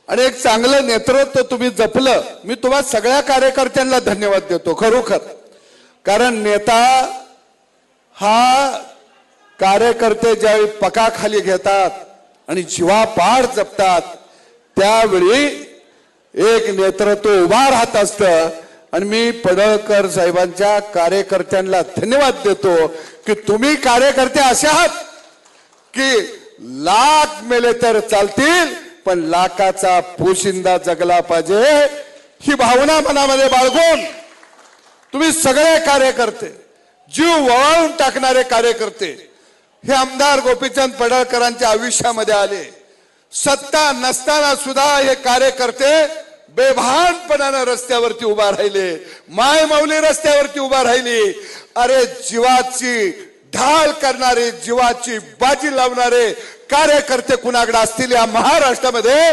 आणि एक चांगलं नेतृत्व तुम्ही जपलं। मी तुम्हा सगळ्या कार्यकर्त्यांना धन्यवाद देतो खरोखर, कारण नेता हा कार्यकर्ते ज्यावेळी पकाखाली घेतात आणि जीवापाड जपतात त्यावेळी एक नेतृत्व उभा राहत असतं। आणि मी पडळकर साहेबांच्या कार्यकर्त्यांना धन्यवाद देतो की तुम्ही कार्यकर्ते असे आहात की लाख मेले तर चालतील पण लाखाचा पोशिंदा जगला पाहिजे ही भावना मनामध्ये बाळगून तुम्ही सगळे कार्यकर्ते, जीव वळवून टाकणारे कार्यकर्ते हे आमदार गोपीचंद पडळकरांच्या आयुष्यामध्ये आले। सत्ता नसताना सुद्धा हे कार्यकर्ते बेभानपणाने रस्त्यावरती उभा राहिले, मायमौली रस्त्यावरती उभा राहिली। अरे जीवाची ढाल करणारे, जीवाची बाजी लावणारे कार्यकर्ते कुणाकडे असतील या महाराष्ट्रामध्ये?